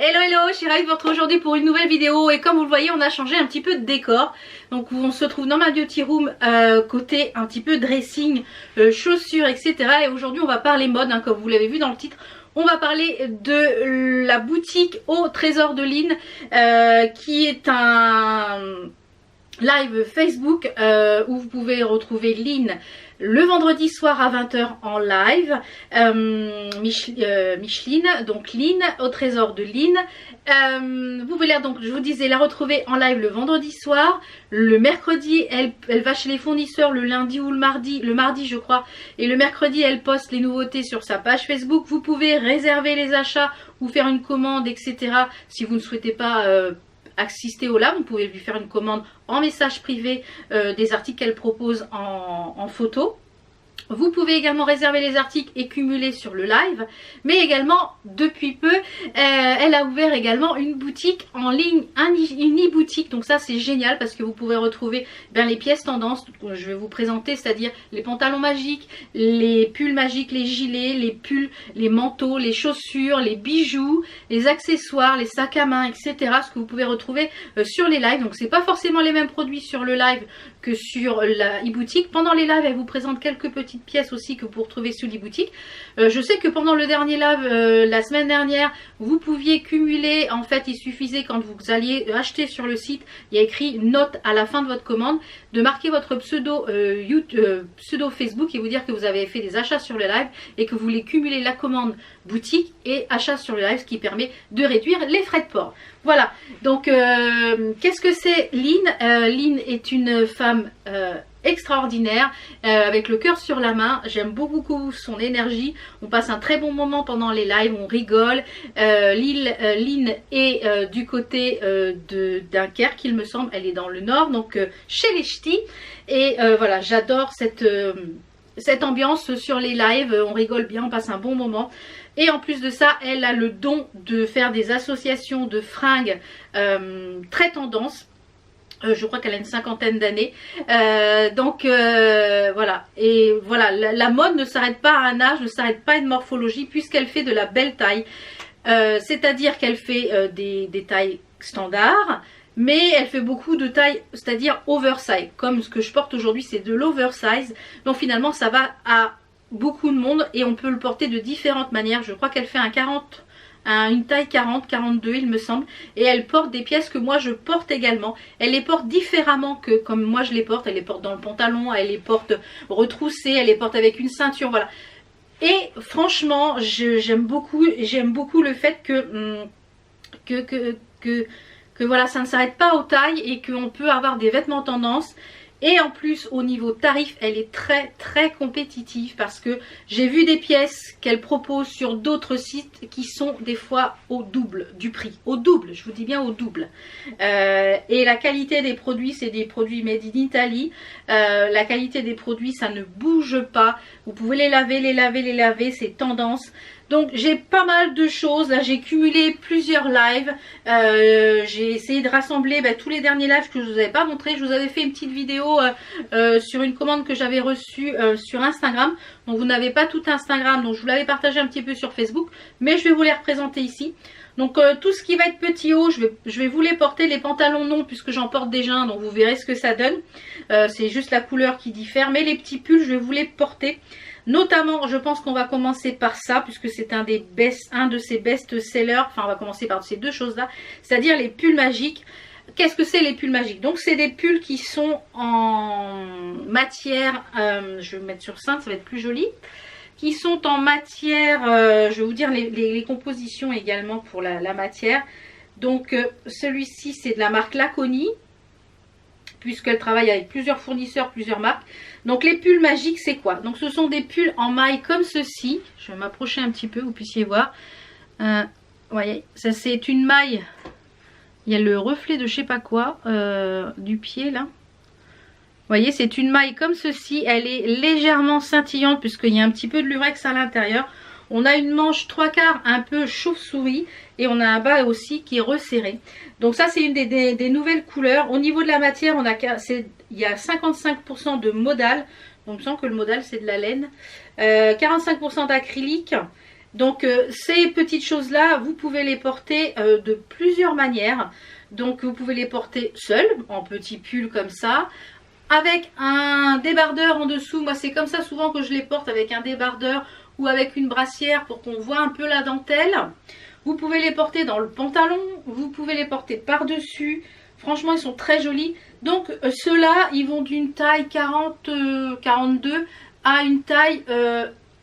Hello hello, je suis ravie de vous retrouver aujourd'hui pour une nouvelle vidéo et comme vous le voyez on a changé un petit peu de décor. Donc on se trouve dans ma beauty room côté un petit peu dressing, chaussures etc. Et aujourd'hui on va parler mode hein, comme vous l'avez vu dans le titre. On va parler de la boutique au Trésor de Lynn qui est un live Facebook où vous pouvez retrouver Lynn le vendredi soir à 20 h en live. Micheline, donc Lynn au Trésor de Lynn. Vous pouvez donc, je vous disais, la retrouver en live le vendredi soir. Le mercredi, elle va chez les fournisseurs le lundi ou le mardi je crois. Et le mercredi, elle poste les nouveautés sur sa page Facebook. Vous pouvez réserver les achats ou faire une commande, etc. Si vous ne souhaitez pas assister au live, vous pouvez lui faire une commande en message privé des articles qu'elle propose en photo. Vous pouvez également réserver les articles et cumuler sur le live. Mais également, depuis peu, elle a ouvert également une boutique en ligne, une e-boutique. Donc ça c'est génial parce que vous pouvez retrouver les pièces tendances que je vais vous présenter. C'est-à-dire les pantalons magiques, les pulls magiques, les gilets, les pulls, les manteaux, les chaussures, les bijoux, les accessoires, les sacs à main, etc. Ce que vous pouvez retrouver sur les lives. Donc c'est pas forcément les mêmes produits sur le live que sur la e-boutique. Pendant les lives, elle vous présente quelques petites pièces aussi que vous retrouvez sur l'e-boutique. Je sais que pendant le dernier live, la semaine dernière, vous pouviez cumuler, en fait il suffisait quand vous alliez acheter sur le site, il y a écrit note à la fin de votre commande, de marquer votre pseudo Facebook et vous dire que vous avez fait des achats sur le live et que vous voulez cumuler la commande boutique et achat sur le live, ce qui permet de réduire les frais de port. Voilà, donc qu'est-ce que c'est Lynn? Lynn est une femme extraordinaire, avec le cœur sur la main. J'aime beaucoup son énergie. On passe un très bon moment pendant les lives, on rigole. Lynn est du côté de Dunkerque, il me semble. Elle est dans le nord, donc chez les ch'tis. Et voilà, j'adore cette ambiance sur les lives. On rigole bien, on passe un bon moment. Et en plus de ça, elle a le don de faire des associations de fringues très tendance. Je crois qu'elle a une cinquantaine d'années. Voilà. Et voilà, la mode ne s'arrête pas à un âge, ne s'arrête pas à une morphologie, puisqu'elle fait de la belle taille. C'est-à-dire qu'elle fait des tailles standards, mais elle fait beaucoup de tailles, c'est-à-dire oversize. Comme ce que je porte aujourd'hui, c'est de l'oversize. Donc finalement, ça va à beaucoup de monde et on peut le porter de différentes manières. Je crois qu'elle fait un 40... une taille 40, 42 il me semble, et elle porte des pièces que moi je porte également. Elle les porte différemment que comme moi je les porte. Elle les porte dans le pantalon, elle les porte retroussées, elle les porte avec une ceinture, voilà. Et franchement j'aime beaucoup le fait que voilà, ça ne s'arrête pas aux tailles et qu'on peut avoir des vêtements tendance. Et en plus au niveau tarif, elle est très compétitive parce que j'ai vu des pièces qu'elle propose sur d'autres sites qui sont des fois au double du prix. Au double, je vous dis bien au double. Et la qualité des produits, c'est des produits made in Italy. La qualité des produits, ça ne bouge pas. Vous pouvez les laver, c'est tendance. Donc j'ai pas mal de choses, là j'ai cumulé plusieurs lives, j'ai essayé de rassembler tous les derniers lives que je vous avais pas montré. Je vous avais fait une petite vidéo sur une commande que j'avais reçue sur Instagram. Donc vous n'avez pas tout Instagram, donc je vous l'avais partagé un petit peu sur Facebook, mais je vais vous les représenter ici. Donc tout ce qui va être petit haut, je vais vous les porter. Les pantalons non, puisque j'en porte déjà un, donc vous verrez ce que ça donne. C'est juste la couleur qui diffère, mais les petits pulls je vais vous les porter. Notamment, je pense qu'on va commencer par ça, puisque c'est un de ses best-sellers. Enfin, on va commencer par ces deux choses-là, c'est-à-dire les pulls magiques. Qu'est-ce que c'est les pulls magiques? Donc, c'est des pulls qui sont en matière, je vais me mettre sur cintre, ça va être plus joli. Qui sont en matière, je vais vous dire les compositions également pour la matière. Donc, celui-ci, c'est de la marque Laconie, puisqu'elle travaille avec plusieurs fournisseurs, plusieurs marques. Donc les pulls magiques, c'est quoi? Donc ce sont des pulls en maille comme ceci. Je vais m'approcher un petit peu, vous puissiez voir. Vous voyez, ça c'est une maille. Il y a le reflet de je sais pas quoi du pied là. Vous voyez, c'est une maille comme ceci. Elle est légèrement scintillante puisqu'il y a un petit peu de lurex à l'intérieur. On a une manche 3/4 un peu chauve-souris et on a un bas aussi qui est resserré. Donc ça c'est une des nouvelles couleurs. Au niveau de la matière, il y a 55% de modal. Donc il me semble que le modal c'est de la laine. 45% d'acrylique Donc ces petites choses là, vous pouvez les porter de plusieurs manières. Donc vous pouvez les porter seuls, en petit pull comme ça, avec un débardeur en dessous. Moi c'est comme ça souvent que je les porte, avec un débardeur ou avec une brassière pour qu'on voit un peu la dentelle. Vous pouvez les porter dans le pantalon, vous pouvez les porter par-dessus. Franchement, ils sont très jolis. Donc, ceux-là, ils vont d'une taille 40-42 à une taille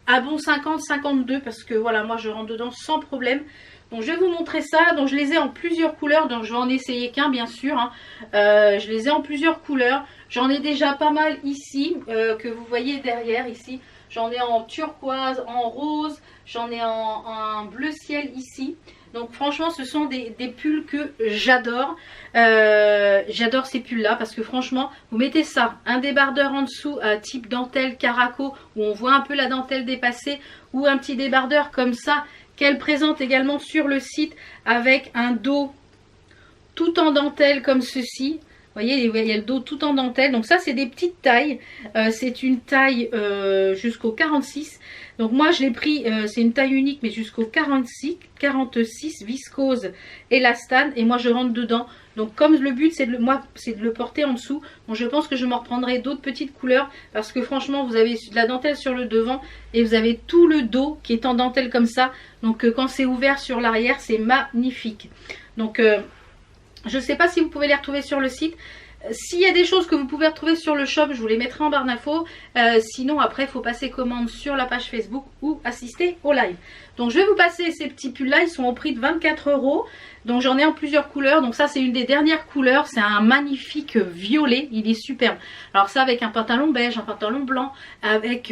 à bon 50-52. Parce que voilà, moi, je rentre dedans sans problème. Donc, je vais vous montrer ça. Donc, je les ai en plusieurs couleurs. Donc, je vais en essayer qu'un, bien sûr. Hein. Je les ai en plusieurs couleurs. J'en ai déjà pas mal ici, que vous voyez derrière ici. J'en ai en turquoise, en rose, j'en ai en bleu ciel ici. Donc franchement, ce sont des pulls que j'adore. J'adore ces pulls là parce que franchement, vous mettez ça, un débardeur en dessous, type dentelle caraco, où on voit un peu la dentelle dépassée, ou un petit débardeur comme ça, qu'elle présente également sur le site avec un dos tout en dentelle comme ceci. Vous voyez, il y a le dos tout en dentelle. Donc ça, c'est des petites tailles. C'est une taille jusqu'au 46. Donc moi, je l'ai pris, c'est une taille unique, mais jusqu'au 46 viscose élastane. Et moi, je rentre dedans. Donc comme le but, c'est de le porter en dessous. Donc je pense que je m'en reprendrai d'autres petites couleurs. Parce que franchement, vous avez de la dentelle sur le devant. Et vous avez tout le dos qui est en dentelle comme ça. Donc quand c'est ouvert sur l'arrière, c'est magnifique. Donc... je ne sais pas si vous pouvez les retrouver sur le site. S'il y a des choses que vous pouvez retrouver sur le shop, je vous les mettrai en barre d'infos. Sinon, après, il faut passer commande sur la page Facebook ou assister au live. Donc, je vais vous passer ces petits pulls-là. Ils sont au prix de 24 €. Donc, j'en ai en plusieurs couleurs. Donc, ça, c'est une des dernières couleurs. C'est un magnifique violet. Il est superbe. Alors, ça, avec un pantalon beige, un pantalon blanc, avec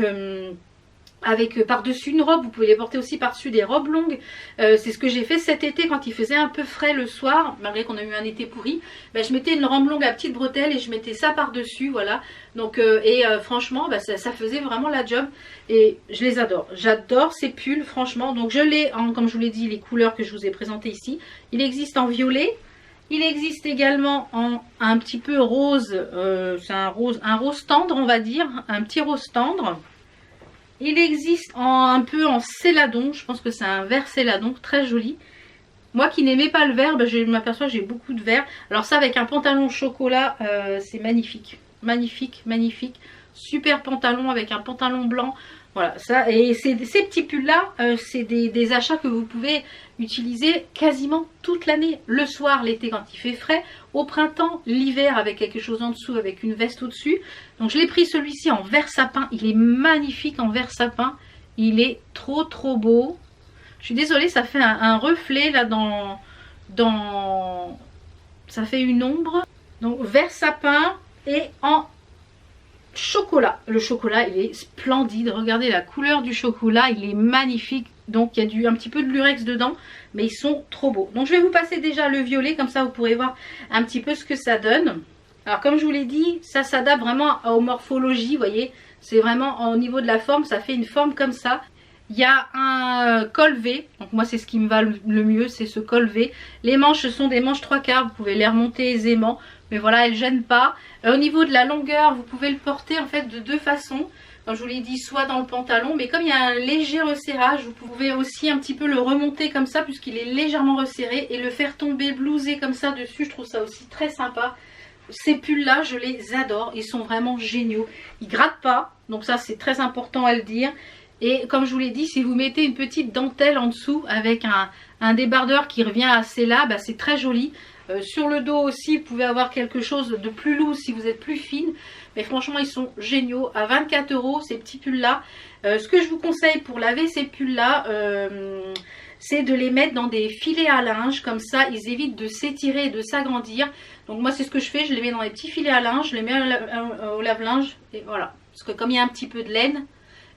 par-dessus une robe. Vous pouvez les porter aussi par-dessus des robes longues. C'est ce que j'ai fait cet été quand il faisait un peu frais le soir, malgré qu'on a eu un été pourri. Ben, je mettais une robe longue à petites bretelles et je mettais ça par-dessus, voilà. Donc franchement, ben, ça faisait vraiment la job et je les adore. J'adore ces pulls, franchement. Donc je l'ai en, comme je vous l'ai dit, les couleurs que je vous ai présentées ici. Il existe en violet. Il existe également en un petit peu rose. C'est un rose tendre, on va dire, un petit rose tendre. Il existe un peu en céladon, je pense que c'est un vert céladon, très joli. Moi qui n'aimais pas le vert, ben je m'aperçois que j'ai beaucoup de vert. Alors ça avec un pantalon chocolat, c'est magnifique. Magnifique, magnifique. Super pantalon avec un pantalon blanc. Voilà, ça, et ces petits pulls là, c'est des achats que vous pouvez utiliser quasiment toute l'année. Le soir, l'été quand il fait frais, au printemps, l'hiver avec quelque chose en dessous, avec une veste au-dessus. Donc je l'ai pris celui-ci en vert sapin, il est magnifique en vert sapin, il est trop beau. Je suis désolée, ça fait un reflet là ça fait une ombre. Donc vert sapin et en chocolat. Le chocolat, il est splendide. Regardez la couleur du chocolat, il est magnifique. Donc il y a un petit peu de lurex dedans, mais ils sont trop beaux. Donc je vais vous passer déjà le violet, comme ça vous pourrez voir un petit peu ce que ça donne. Alors comme je vous l'ai dit, ça s'adapte vraiment aux morphologies, vous voyez. C'est vraiment au niveau de la forme, ça fait une forme comme ça. Il y a un col V, donc moi c'est ce qui me va le mieux, c'est ce col V. Les manches, ce sont des manches 3/4, vous pouvez les remonter aisément. Mais voilà, elles ne gênent pas. Au niveau de la longueur, vous pouvez le porter en fait de deux façons. Comme je vous l'ai dit, soit dans le pantalon, mais comme il y a un léger resserrage, vous pouvez aussi un petit peu le remonter comme ça, puisqu'il est légèrement resserré, et le faire tomber blousé comme ça dessus. Je trouve ça aussi très sympa. Ces pulls là, je les adore, ils sont vraiment géniaux. Ils grattent pas, donc ça c'est très important à le dire. Et comme je vous l'ai dit, si vous mettez une petite dentelle en dessous avec un débardeur qui revient assez là, bah, c'est très joli. Sur le dos aussi, vous pouvez avoir quelque chose de plus lourd si vous êtes plus fine. Mais franchement, ils sont géniaux. À 24 € ces petits pulls là. Ce que je vous conseille pour laver ces pulls là, c'est de les mettre dans des filets à linge. Comme ça, ils évitent de s'étirer et de s'agrandir. Donc moi, c'est ce que je fais. Je les mets dans des petits filets à linge. Je les mets au lave-linge. Et voilà. Parce que comme il y a un petit peu de laine.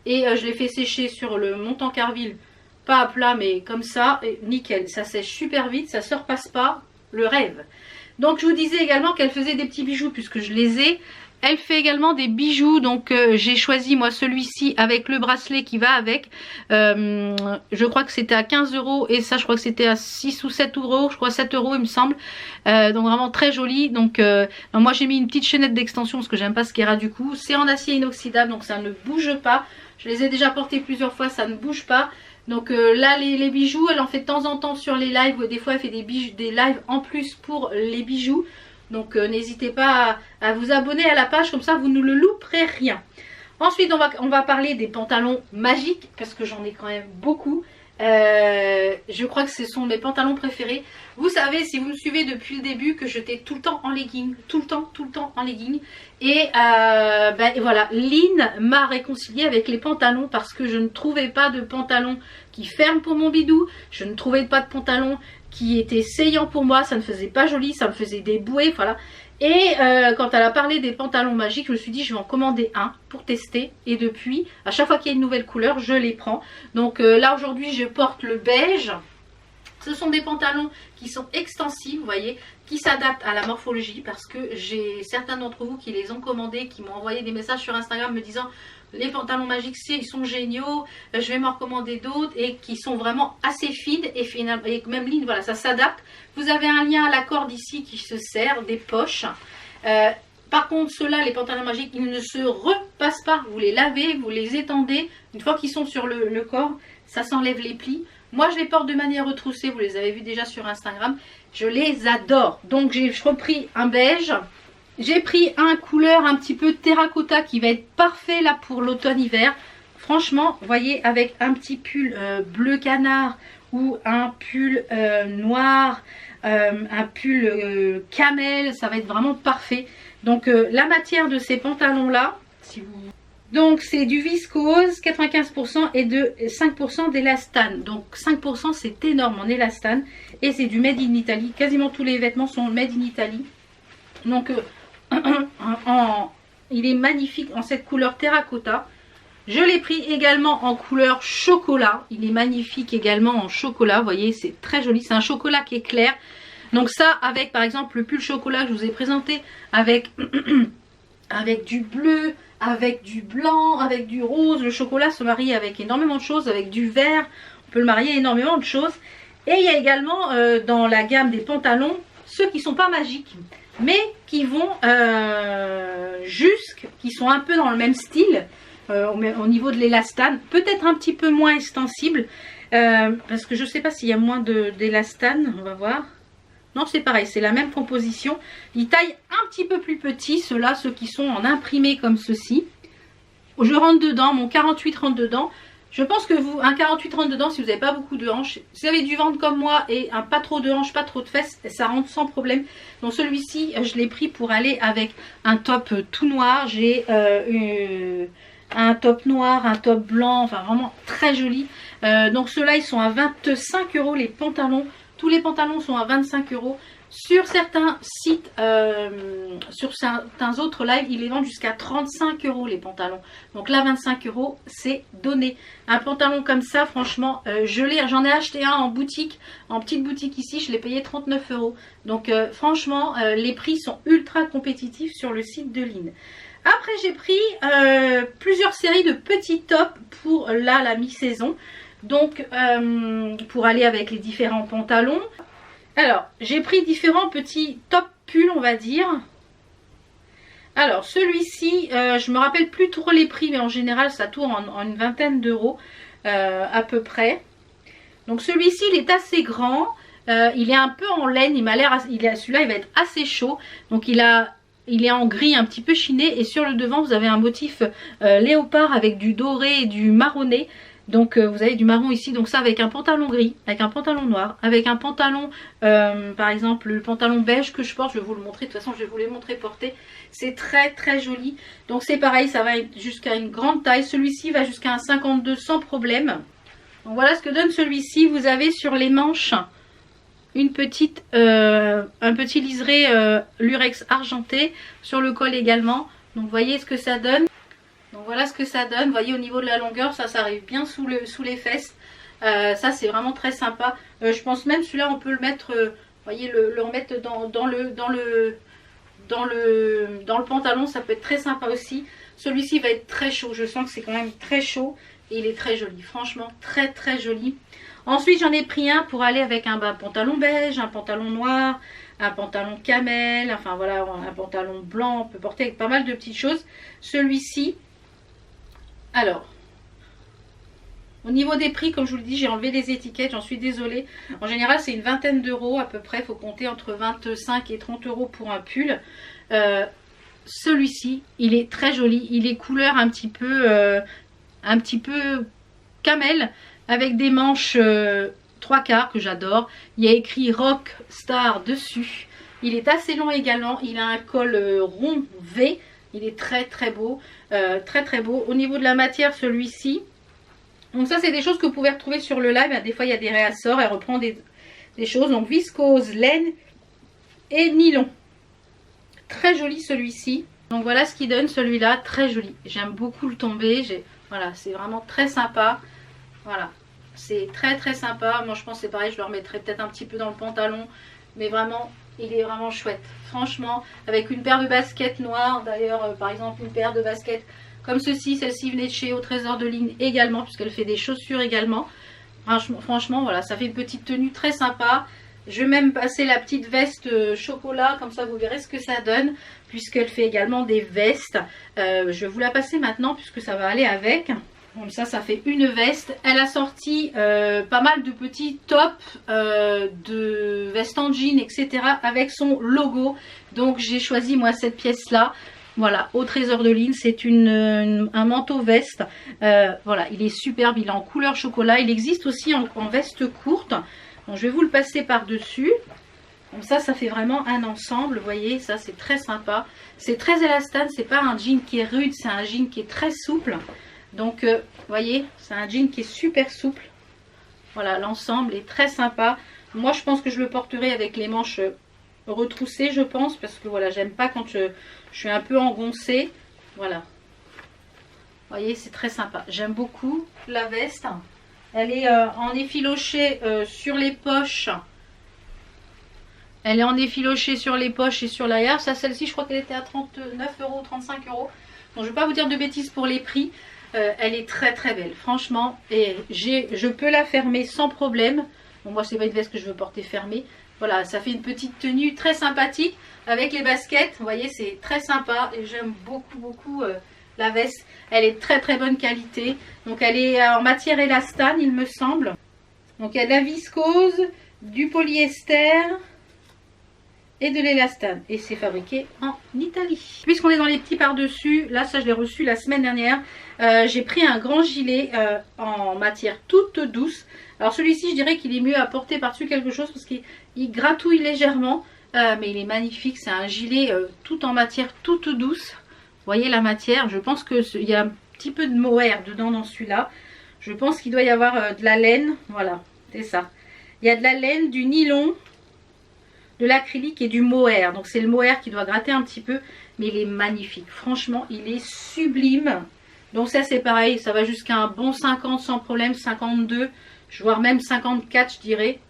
Et je les fais sécher sur le Montancarville. Pas à plat, mais comme ça. Et nickel. Ça sèche super vite. Ça ne se repasse pas. Le rêve. Donc je vous disais également qu'elle faisait des petits bijoux puisque je les ai. Elle fait également des bijoux, donc j'ai choisi moi celui-ci avec le bracelet qui va avec. Je crois que c'était à 15 € et ça je crois que c'était à 6 ou 7 €, je crois 7 € il me semble. Donc vraiment très joli. Donc moi j'ai mis une petite chaînette d'extension parce que j'aime pas ce qui ira du coup. C'est en acier inoxydable donc ça ne bouge pas. Je les ai déjà portés plusieurs fois, ça ne bouge pas. Donc là les bijoux, elle en fait de temps en temps sur les lives, ou des fois elle fait des lives en plus pour les bijoux. Donc n'hésitez pas à vous abonner à la page, comme ça vous ne le louperez rien. Ensuite on va parler des pantalons magiques, parce que j'en ai quand même beaucoup. Je crois que ce sont mes pantalons préférés. Vous savez, si vous me suivez depuis le début, que j'étais tout le temps en legging, tout le temps en legging. Et voilà, Lynn m'a réconcilié avec les pantalons, parce que je ne trouvais pas de pantalon qui ferme pour mon bidou. Je ne trouvais pas de pantalon qui était saillant pour moi, ça ne faisait pas joli, ça me faisait des bouées, voilà. Et quand elle a parlé des pantalons magiques, je me suis dit je vais en commander un pour tester. Et depuis, à chaque fois qu'il y a une nouvelle couleur, je les prends. Donc là aujourd'hui je porte le beige. Ce sont des pantalons qui sont extensibles, vous voyez, qui s'adaptent à la morphologie, parce que j'ai certains d'entre vous qui les ont commandés, qui m'ont envoyé des messages sur Instagram me disant les pantalons magiques ils sont géniaux, je vais m'en recommander d'autres, et qui sont vraiment assez fines, et finalement, et même ligne, voilà, ça s'adapte. Vous avez un lien à la corde ici qui se sert, des poches. Par contre, ceux-là, les pantalons magiques, ils ne se repassent pas. Vous les lavez, vous les étendez. Une fois qu'ils sont sur le corps, ça s'enlève les plis. Moi, je les porte de manière retroussée. Vous les avez vus déjà sur Instagram. Je les adore. Donc, j'ai repris un beige. J'ai pris un couleur un petit peu terracotta qui va être parfait là pour l'automne-hiver. Franchement, vous voyez, avec un petit pull bleu canard ou un pull noir, un pull camel, ça va être vraiment parfait. Donc la matière de ces pantalons là, si vous... donc c'est du viscose 95% et de 5% d'élastane. Donc 5% c'est énorme en élastane, et c'est du made in Italy. Quasiment tous les vêtements sont made in Italy. Donc il est magnifique en cette couleur terracotta. Je l'ai pris également en couleur chocolat. Il est magnifique également en chocolat. Vous voyez, c'est très joli. C'est un chocolat qui est clair. Donc ça, avec par exemple le pull chocolat que je vous ai présenté, avec, avec du bleu, avec du blanc, avec du rose. Le chocolat se marie avec énormément de choses, avec du vert. On peut le marier énormément de choses. Et il y a également dans la gamme des pantalons, ceux qui ne sont pas magiques, mais qui vont qui sont un peu dans le même style. Au niveau de l'élastane, peut-être un petit peu moins extensible, parce que je ne sais pas s'il y a moins d'élastane, on va voir. Non, c'est pareil, c'est la même composition. Ils taillent un petit peu plus petit, ceux-là, ceux qui sont en imprimé comme ceci. Je rentre dedans, mon 48 rentre dedans. Je pense que un 48 rentre dedans si vous n'avez pas beaucoup de hanches. Si vous avez du ventre comme moi et pas trop de hanches, pas trop de fesses, ça rentre sans problème. Donc celui-ci, je l'ai pris pour aller avec un top tout noir. J'ai un top noir, un top blanc, enfin vraiment très joli. Donc ceux-là, ils sont à 25 € les pantalons. Tous les pantalons sont à 25 €. Sur certains sites, sur certains autres lives, ils les vendent jusqu'à 35 € les pantalons. Donc là, 25 €, c'est donné. Un pantalon comme ça, franchement, j'en ai acheté un en boutique, en petite boutique ici, je l'ai payé 39 €. Donc franchement, les prix sont ultra compétitifs sur le site de Lynn. Après, j'ai pris plusieurs séries de petits tops pour là, la mi-saison. Donc, pour aller avec les différents pantalons. Alors, j'ai pris différents petits top pulls, on va dire. Alors, celui-ci, je me rappelle plus trop les prix, mais en général, ça tourne en une vingtaine d'euros à peu près. Donc, celui-ci, il est assez grand. Il est un peu en laine. Il m'a l'air, celui-là, il va être assez chaud. Donc, il est en gris un petit peu chiné. Et sur le devant, vous avez un motif léopard avec du doré et du marronné. Donc vous avez du marron ici, donc ça avec un pantalon gris, avec un pantalon noir, avec un pantalon, par exemple le pantalon beige que je porte, je vais vous le montrer, de toute façon je vais vous les montrer porter, c'est très très joli. Donc c'est pareil, ça va jusqu'à une grande taille, celui-ci va jusqu'à un 52 sans problème. Donc voilà ce que donne celui-ci. Vous avez sur les manches un petit liseré lurex argenté, sur le col également, donc voyez ce que ça donne. Donc voilà ce que ça donne. Vous voyez au niveau de la longueur, ça arrive bien sous les fesses. Ça c'est vraiment très sympa. Je pense même celui-là on peut le mettre, voyez, le remettre dans le pantalon, ça peut être très sympa aussi. Celui-ci va être très chaud. Je sens que c'est quand même très chaud et il est très joli. Franchement très très joli. Ensuite j'en ai pris un pour aller avec un pantalon beige, un pantalon noir, un pantalon camel, enfin voilà, un pantalon blanc. On peut porter avec pas mal de petites choses. Celui-ci, alors, Au niveau des prix, comme je vous le dis, j'ai enlevé les étiquettes, j'en suis désolée. En général, c'est une vingtaine d'euros à peu près. Il faut compter entre 25 et 30 euros pour un pull. Celui-ci, il est très joli. Il est couleur un petit peu camel avec des manches 3/4 que j'adore. Il y a écrit Rock Star dessus. Il est assez long également. Il a un col rond V. Il est très très beau. Très beau. Au niveau de la matière, celui-ci. Donc ça, c'est des choses que vous pouvez retrouver sur le live. Des fois, il y a des réassorts. Elle reprend des choses. Donc viscose, laine et nylon. Très joli celui-ci. Donc voilà ce qu'il donne celui-là. Très joli. J'aime beaucoup le tombé. Voilà, c'est vraiment très sympa. Voilà. C'est très très sympa. Moi, je pense que c'est pareil. Je le remettrai peut-être un petit peu dans le pantalon. Mais vraiment, il est vraiment chouette. Franchement, avec une paire de baskets noires. D'ailleurs, par exemple, une paire de baskets comme ceci. Celle-ci venait de chez Au Trésor de Ligne également, puisqu'elle fait des chaussures également. Franchement, voilà, ça fait une petite tenue très sympa. Je vais même passer la petite veste chocolat, comme ça vous verrez ce que ça donne, puisqu'elle fait également des vestes. Je vais vous la passer maintenant, puisque ça va aller avec. Comme ça fait une veste. Elle a sorti pas mal de petits tops, de vestes en jean, etc. avec son logo. Donc j'ai choisi moi cette pièce-là. Voilà, Au Trésor de Ligne, c'est un manteau veste. Voilà, il est superbe, il est en couleur chocolat. Il existe aussi en veste courte. Donc, je vais vous le passer par-dessus. Comme ça fait vraiment un ensemble. Vous voyez, ça c'est très sympa. C'est très élastane, c'est pas un jean qui est rude, c'est un jean qui est très souple. Donc, vous voyez, c'est un jean qui est super souple. Voilà, l'ensemble est très sympa. Moi, je pense que je le porterai avec les manches retroussées, je pense. Parce que voilà, j'aime pas quand je suis un peu engoncée. Voilà. Vous voyez, c'est très sympa. J'aime beaucoup la veste. Elle est en effiloché sur les poches. Elle est en effiloché sur les poches et sur l'arrière. Ça, celle-ci, je crois qu'elle était à 39 euros, 35 euros. Donc, je ne vais pas vous dire de bêtises pour les prix. Elle est très très belle, franchement. Et je peux la fermer sans problème. Bon, moi, c'est pas une veste que je veux porter fermée. Voilà, ça fait une petite tenue très sympathique avec les baskets. Vous voyez, c'est très sympa. Et j'aime beaucoup la veste. Elle est de très très bonne qualité. Donc, elle est en matière élastane, il me semble. Donc, il y a de la viscose, du polyester et de l'élastane. Et c'est fabriqué en Italie. Puisqu'on est dans les petits par-dessus, là, ça, je l'ai reçu la semaine dernière. J'ai pris un grand gilet en matière toute douce. Alors, celui-ci, je dirais qu'il est mieux à porter par-dessus quelque chose parce qu'il gratouille légèrement. Mais il est magnifique. C'est un gilet tout en matière toute douce. Vous voyez la matière. Je pense qu'il y a un petit peu de mohair dedans dans celui-là. Je pense qu'il doit y avoir de la laine. Voilà, c'est ça. Il y a de la laine, du nylon, de l'acrylique et du mohair. Donc c'est le mohair qui doit gratter un petit peu. Mais il est magnifique. Franchement, il est sublime. Donc ça c'est pareil. Ça va jusqu'à un bon 50 sans problème. 52, voire même 54 je dirais.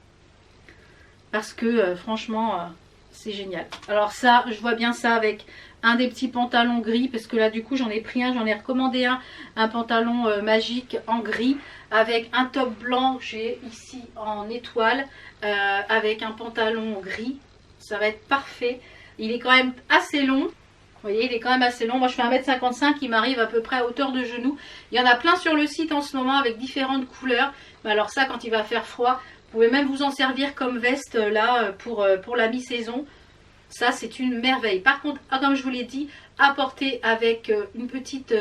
Parce que franchement, c'est génial. Alors ça, je vois bien ça avec un des petits pantalons gris. Parce que là du coup j'en ai pris un. J'en ai recommandé un pantalon magique en gris. Avec un top blanc que j'ai ici en étoile. Avec un pantalon gris. Ça va être parfait. Il est quand même assez long. Vous voyez, il est quand même assez long. Moi, je fais 1,55 m. Il m'arrive à peu près à hauteur de genou. Il y en a plein sur le site en ce moment avec différentes couleurs. Mais alors ça, quand il va faire froid, vous pouvez même vous en servir comme veste là pour la mi-saison. Ça, c'est une merveille. Par contre, comme je vous l'ai dit, à porter avec une petite...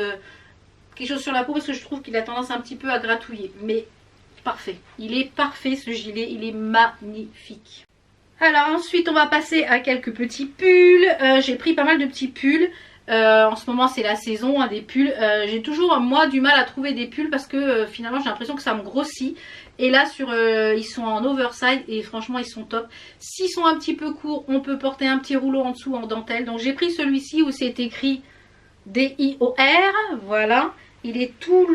quelque chose sur la peau parce que je trouve qu'il a tendance un petit peu à gratouiller. Mais parfait. Il est parfait ce gilet. Il est magnifique. Alors ensuite on va passer à quelques petits pulls. J'ai pris pas mal de petits pulls. En ce moment c'est la saison des pulls. J'ai toujours moi du mal à trouver des pulls parce que finalement j'ai l'impression que ça me grossit. Et là ils sont en oversize et franchement ils sont top. S'ils sont un petit peu courts, on peut porter un petit rouleau en dessous en dentelle. Donc j'ai pris celui-ci où c'est écrit D-I-O-R. Voilà. Il est tout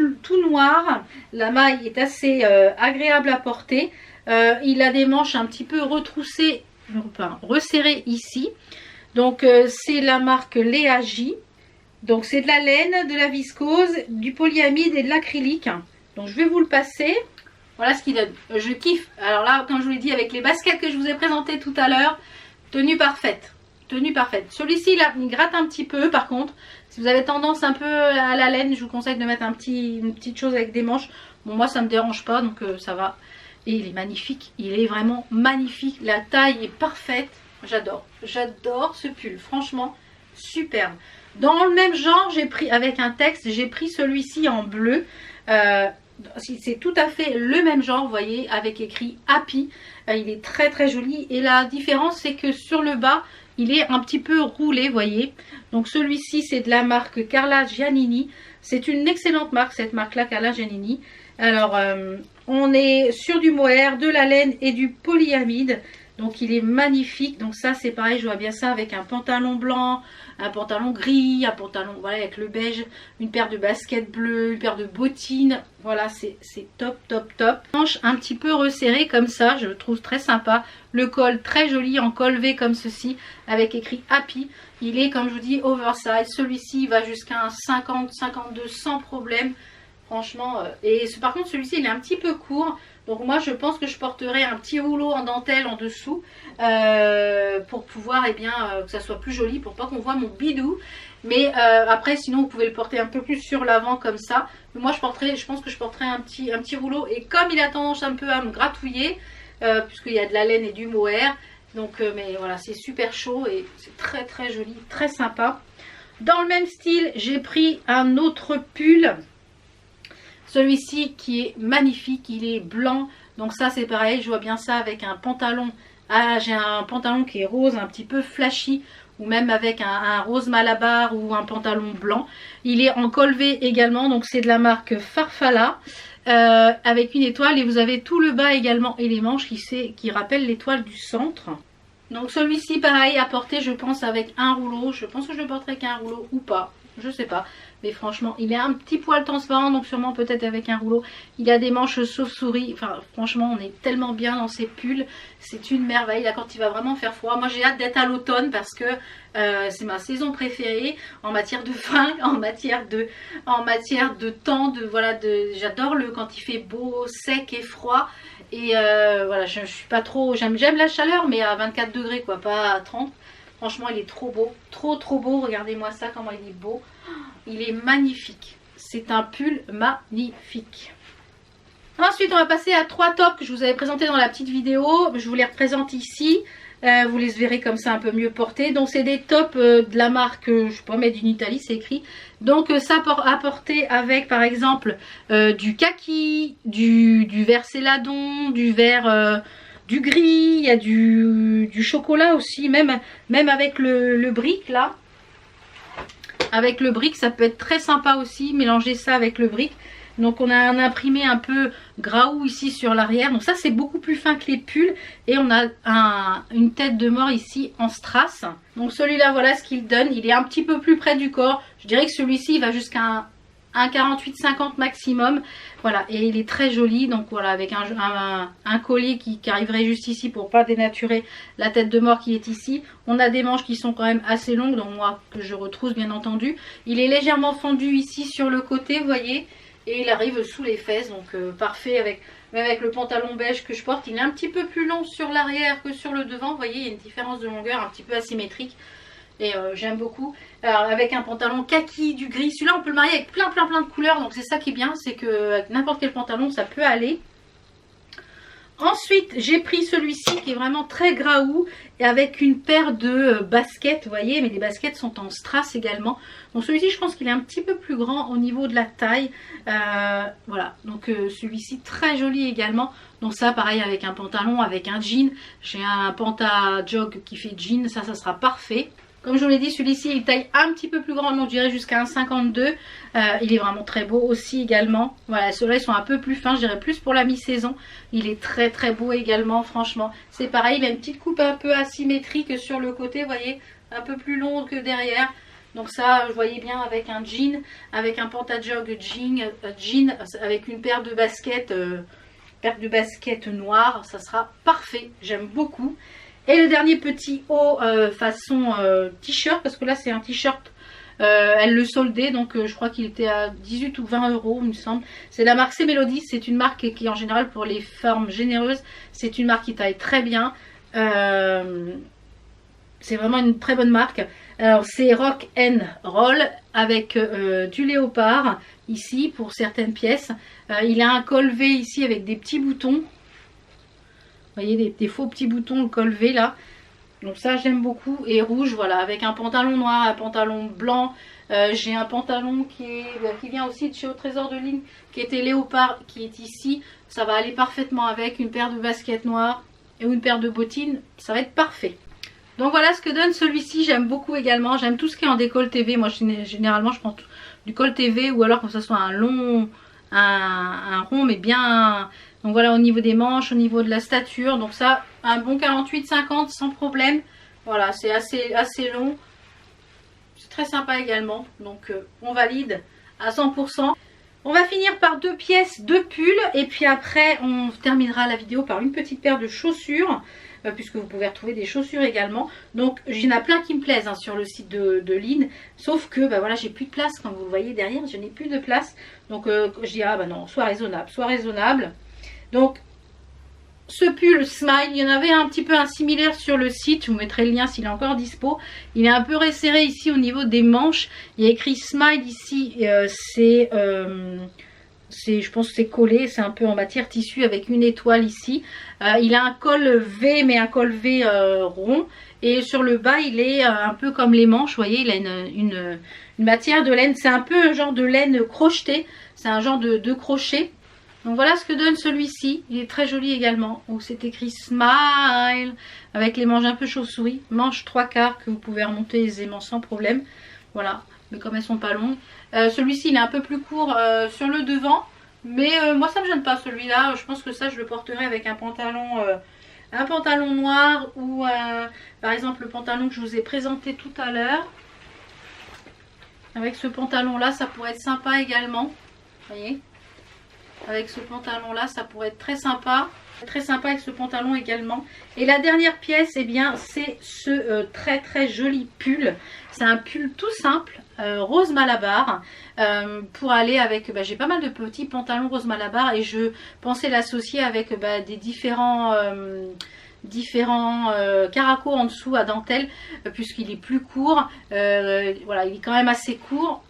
noir. La maille est assez agréable à porter. Il a des manches un petit peu retroussées, enfin resserrées ici. Donc c'est la marque Léa J. Donc c'est de la laine, de la viscose, du polyamide et de l'acrylique. Donc je vais vous le passer. Voilà ce qu'il donne. Je kiffe. Alors là, comme je vous l'ai dit, avec les baskets que je vous ai présentées tout à l'heure, tenue parfaite. Tenue parfaite. Celui-ci, il gratte un petit peu par contre. Si vous avez tendance un peu à la laine, je vous conseille de mettre une petite chose avec des manches. Bon, moi ça me dérange pas, donc ça va. Et il est magnifique, il est vraiment magnifique. La taille est parfaite. J'adore, j'adore ce pull, franchement superbe. Dans le même genre, j'ai pris avec un texte, j'ai pris celui-ci en bleu. C'est tout à fait le même genre, vous voyez, avec écrit Happy. Il est très très joli. Et la différence, c'est que sur le bas, il est un petit peu roulé, vous voyez. Donc celui-ci, c'est de la marque Carla Giannini. C'est une excellente marque, cette marque-là, Carla Giannini. Alors, on est sur du mohair, de la laine et du polyamide. Donc il est magnifique. Donc ça c'est pareil, je vois bien ça avec un pantalon blanc, un pantalon gris, un pantalon voilà avec le beige, une paire de baskets bleues, une paire de bottines. Voilà, c'est top top top. Manche un petit peu resserrée comme ça, je le trouve très sympa. Le col très joli en col V comme ceci avec écrit Happy. Il est comme je vous dis oversize. Celui-ci va jusqu'à un 50-52 sans problème. Franchement, par contre celui-ci il est un petit peu court. Donc moi je pense que je porterai un petit rouleau en dentelle en dessous pour pouvoir que ça soit plus joli, pour pas qu'on voit mon bidou. Mais après sinon vous pouvez le porter un peu plus sur l'avant comme ça. Mais moi je pense que je porterai un petit rouleau. Et comme il a tendance un peu à me gratouiller, puisqu'il y a de la laine et du mohair. Donc mais voilà, c'est super chaud et c'est très très joli, très sympa. Dans le même style, j'ai pris un autre pull. Celui-ci qui est magnifique, il est blanc. Donc ça c'est pareil, je vois bien ça avec un pantalon. Ah, j'ai un pantalon qui est rose, un petit peu flashy. Ou même avec un rose malabar ou un pantalon blanc. Il est en col V également, donc c'est de la marque Farfalla. Avec une étoile et vous avez tout le bas également et les manches qui rappellent l'étoile du centre. Donc celui-ci pareil à porter je pense avec un rouleau. Je pense que je le porterai qu'un rouleau ou pas. Je sais pas. Mais franchement, il est un petit poil transparent, donc sûrement peut-être avec un rouleau. Il a des manches sauve-souris. Enfin, franchement, on est tellement bien dans ces pulls. C'est une merveille. Là, quand il va vraiment faire froid. Moi, j'ai hâte d'être à l'automne parce que c'est ma saison préférée en matière de fringues, en matière de temps. J'adore quand il fait beau, sec et froid. Et voilà, je suis pas trop... J'aime la chaleur, mais à 24 degrés, quoi, pas à 30. Franchement, il est trop beau. Trop beau. Regardez-moi ça, comment il est beau. Il est magnifique. C'est un pull magnifique. Ensuite, on va passer à 3 tops que je vous avais présentés dans la petite vidéo. Je vous les représente ici. Vous les verrez comme ça un peu mieux portés. Donc, c'est des tops de la marque, je sais pas, Made in Italy, c'est écrit. Donc, ça à porter avec, par exemple, du kaki, du vert céladon, du vert... du gris, il y a du chocolat aussi, même avec le brick là. Avec le brick, ça peut être très sympa aussi, mélanger ça avec le brick. Donc on a un imprimé un peu graou ici sur l'arrière. Donc ça c'est beaucoup plus fin que les pulls. Et on a une tête de mort ici en strass. Donc celui-là, voilà ce qu'il donne. Il est un petit peu plus près du corps. Je dirais que celui-ci il va jusqu'à un 48-50 maximum. Voilà, et il est très joli. Donc voilà, avec un collier qui arriverait juste ici pour pas dénaturer la tête de mort qui est ici. On a des manches qui sont quand même assez longues, donc moi que je retrousse bien entendu. Il est légèrement fendu ici sur le côté, vous voyez. Et il arrive sous les fesses, donc parfait même avec le pantalon beige que je porte. Il est un petit peu plus long sur l'arrière que sur le devant. Vous voyez, il y a une différence de longueur un petit peu asymétrique. Et j'aime beaucoup. Alors, avec un pantalon kaki, du gris. Celui-là, on peut le marier avec plein de couleurs. Donc c'est ça qui est bien, c'est que avec n'importe quel pantalon, ça peut aller. Ensuite, j'ai pris celui-ci qui est vraiment très graou et avec une paire de baskets, vous voyez, mais les baskets sont en strass également. Donc celui-ci, je pense qu'il est un petit peu plus grand au niveau de la taille. Voilà, donc celui-ci très joli également. Donc ça, pareil avec un pantalon, avec un jean. J'ai un panta jog qui fait jean, ça sera parfait. Comme je vous l'ai dit, celui-ci il taille un petit peu plus grand, donc je dirais jusqu'à un 52. Il est vraiment très beau aussi également. Voilà, ceux-là ils sont un peu plus fins, je dirais plus pour la mi-saison. Il est très beau également, franchement. C'est pareil, il a une petite coupe un peu asymétrique sur le côté, vous voyez, un peu plus long que derrière. Donc ça, je voyais bien avec un jean, avec un pantajog jean avec une paire de baskets noires. Ça sera parfait, j'aime beaucoup. Et le dernier petit haut façon t-shirt, parce que là c'est un t-shirt, elle le soldait, donc je crois qu'il était à 18 ou 20 euros il me semble. C'est la marque C-Melody, c'est une marque qui en général pour les formes généreuses, c'est une marque qui taille très bien. C'est vraiment une très bonne marque. Alors c'est Rock and Roll avec du léopard ici pour certaines pièces. Il a un col V ici avec des petits boutons. Vous voyez des faux petits boutons, le col V là. Donc ça j'aime beaucoup. Et rouge, voilà, avec un pantalon noir, un pantalon blanc. J'ai un pantalon qui vient aussi de chez Au Trésor de Line, qui était léopard, qui est ici. Ça va aller parfaitement avec une paire de baskets noires et une paire de bottines. Ça va être parfait. Donc voilà ce que donne celui-ci. J'aime beaucoup également. J'aime tout ce qui est en décolleté V. Moi généralement je prends du colleté V, ou alors que ce soit un long, un rond, mais bien. Donc voilà, au niveau des manches, au niveau de la stature. Donc ça, un bon 48-50 sans problème. Voilà, c'est assez long. C'est très sympa également. Donc on valide à 100%. On va finir par 2 pièces, 2 pulls. Et puis après, on terminera la vidéo par une petite paire de chaussures. Puisque vous pouvez retrouver des chaussures également. Donc il y en a plein qui me plaisent sur le site de Line. Sauf que voilà, j'ai plus de place. Comme vous le voyez derrière, je n'ai plus de place. Donc je dis, ah bah non, soit raisonnable, soit raisonnable. Donc ce pull Smile, il y en avait un petit peu un similaire sur le site. Je vous mettrai le lien s'il est encore dispo. Il est un peu resserré ici au niveau des manches. Il y a écrit Smile ici. Je pense que c'est collé, c'est un peu en matière tissu avec une étoile ici. Il a un col V, mais un col V rond. Et sur le bas, il est un peu comme les manches. Vous voyez, il a une matière de laine. C'est un peu un genre de laine crochetée. C'est un genre de crochet. Donc voilà ce que donne celui-ci. Il est très joli également. Donc c'est écrit Smile avec les manches un peu chauve-souris. Manches 3/4 que vous pouvez remonter aisément sans problème. Voilà. Mais comme elles sont pas longues. Celui-ci il est un peu plus court sur le devant. Mais moi ça me gêne pas celui-là. Je pense que ça je le porterai avec un pantalon noir. Ou par exemple le pantalon que je vous ai présenté tout à l'heure. Avec ce pantalon là ça pourrait être sympa également. Vous voyez, avec ce pantalon là ça pourrait être très sympa. Très sympa avec ce pantalon également. Et la dernière pièce, eh bien c'est ce très très joli pull. C'est un pull tout simple, rose malabar, pour aller avec, j'ai pas mal de petits pantalons rose malabar et je pensais l'associer avec des différents caracos en dessous à dentelle, puisqu'il est plus court. Voilà, il est quand même assez court.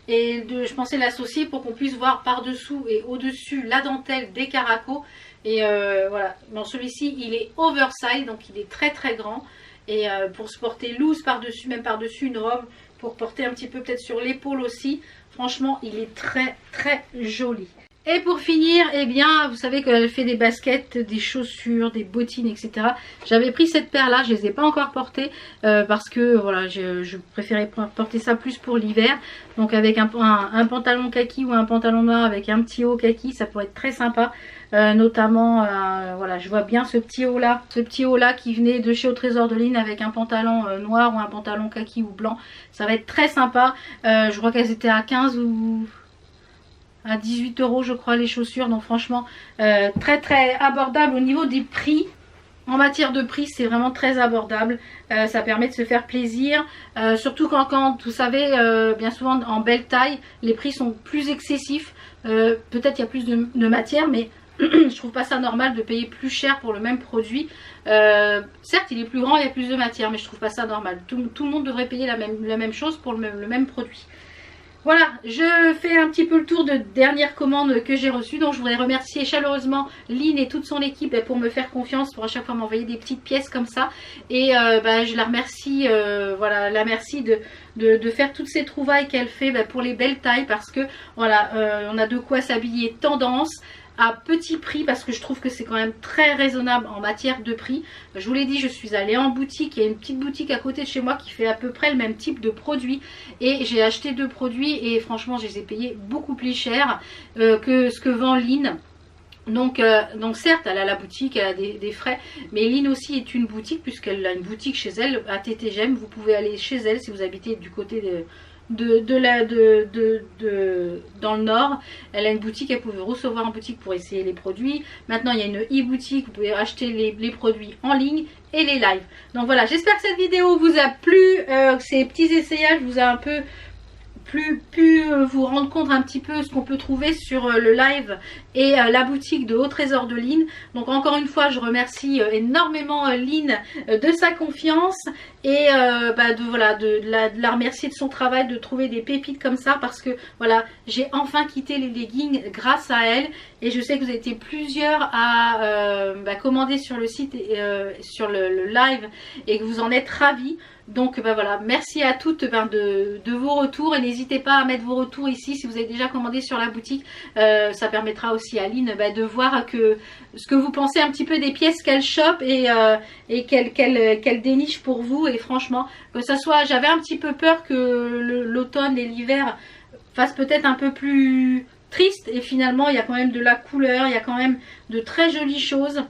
Et je pensais l'associer pour qu'on puisse voir par-dessous et au-dessus la dentelle des caracos. Et voilà, bon, celui-ci il est oversize, donc il est très très grand. Et pour se porter loose par-dessus, même par-dessus une robe, pour porter un petit peu peut-être sur l'épaule aussi. Franchement, il est très très joli. Et pour finir, eh bien, vous savez qu'elle fait des baskets, des chaussures, des bottines, etc. J'avais pris cette paire-là, je ne les ai pas encore portées parce que voilà, je préférais porter ça plus pour l'hiver. Donc avec un pantalon kaki ou un pantalon noir avec un petit haut kaki, ça pourrait être très sympa. Notamment, voilà, je vois bien ce petit haut là qui venait de chez Au Trésor de Line avec un pantalon noir ou un pantalon kaki ou blanc. Ça va être très sympa. Je crois qu'elles étaient à 15 ou... à 18 € je crois les chaussures, donc franchement très très abordable au niveau des prix. En matière de prix c'est vraiment très abordable, ça permet de se faire plaisir, surtout quand vous savez bien souvent en belle taille les prix sont plus excessifs, peut-être il y a plus de matière, mais je trouve pas ça normal de payer plus cher pour le même produit. Certes il est plus grand, il y a plus de matière, mais je trouve pas ça normal. Tout le monde devrait payer la même chose pour le même produit. Voilà, je fais un petit peu le tour de dernières commandes que j'ai reçues. Donc je voudrais remercier chaleureusement Line et toute son équipe pour me faire confiance, pour à chaque fois m'envoyer des petites pièces comme ça. Et je la remercie, voilà, la merci de faire toutes ces trouvailles qu'elle fait pour les belles tailles. Parce que voilà, on a de quoi s'habiller tendance à petit prix, parce que je trouve que c'est quand même très raisonnable en matière de prix. Je vous l'ai dit, je suis allée en boutique, il y a une petite boutique à côté de chez moi qui fait à peu près le même type de produits et j'ai acheté 2 produits et franchement je les ai payés beaucoup plus cher que ce que vend Line. Donc certes elle a la boutique, elle a des frais, mais Line aussi est une boutique puisqu'elle a une boutique chez elle à TTGM. Vous pouvez aller chez elle si vous habitez du côté dans le nord. Elle a une boutique, elle pouvait recevoir en boutique pour essayer les produits. Maintenant il y a une e-boutique, vous pouvez acheter les produits en ligne et les lives. Donc voilà, j'espère que cette vidéo vous a plu, ces petits essayages vous a un peu pu vous rendre compte un petit peu ce qu'on peut trouver sur le live et la boutique de Au Trésor de Line. Donc encore une fois je remercie énormément Line de sa confiance et de la remercier de son travail, de trouver des pépites comme ça, parce que voilà, j'ai enfin quitté les leggings grâce à elle, et je sais que vous avez été plusieurs à commander sur le site et sur le live, et que vous en êtes ravis. Donc voilà, merci à toutes de vos retours, et n'hésitez pas à mettre vos retours ici si vous avez déjà commandé sur la boutique. Ça permettra aussi à Lynn de voir ce que vous pensez un petit peu des pièces qu'elle chope et qu'elle déniche pour vous. Et franchement, que ça soit, j'avais un petit peu peur que l'automne et l'hiver fassent peut-être un peu plus triste, et finalement il y a quand même de la couleur, il y a quand même de très jolies choses.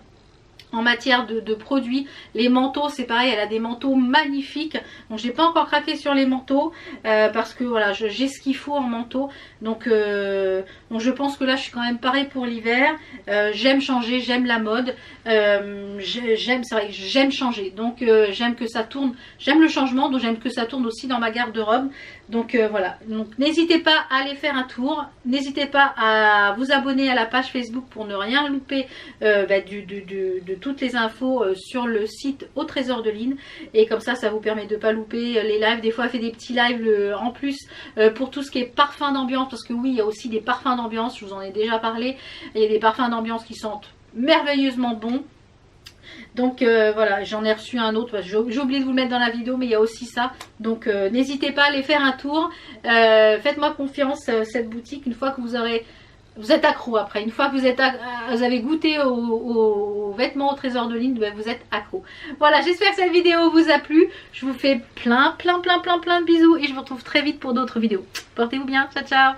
En matière de produits, les manteaux c'est pareil, elle a des manteaux magnifiques. Donc j'ai pas encore craqué sur les manteaux parce que voilà, j'ai ce qu'il faut en manteau. Donc je pense que là je suis quand même parée pour l'hiver. J'aime changer, j'aime la mode, c'est vrai que j'aime changer, donc j'aime que ça tourne, j'aime le changement, donc j'aime que ça tourne aussi dans ma garde-robe. Donc voilà, donc n'hésitez pas à aller faire un tour, n'hésitez pas à vous abonner à la page Facebook pour ne rien louper de toutes les infos sur le site Au Trésor de Lynn, et comme ça vous permet de ne pas louper les lives. Des fois elle fait des petits lives en plus pour tout ce qui est parfum d'ambiance, parce que oui, il y a aussi des parfums d'ambiance, je vous en ai déjà parlé, il y a des parfums d'ambiance qui sentent merveilleusement bon. Donc voilà, j'en ai reçu un autre, j'ai oublié de vous le mettre dans la vidéo, mais il y a aussi ça. Donc n'hésitez pas à aller faire un tour, faites-moi confiance, cette boutique, une fois que vous êtes accro après, une fois que vous avez goûté aux vêtements Au Trésor de Lynn, vous êtes accro. Voilà, j'espère que cette vidéo vous a plu, je vous fais plein de bisous, et je vous retrouve très vite pour d'autres vidéos. Portez-vous bien, ciao ciao.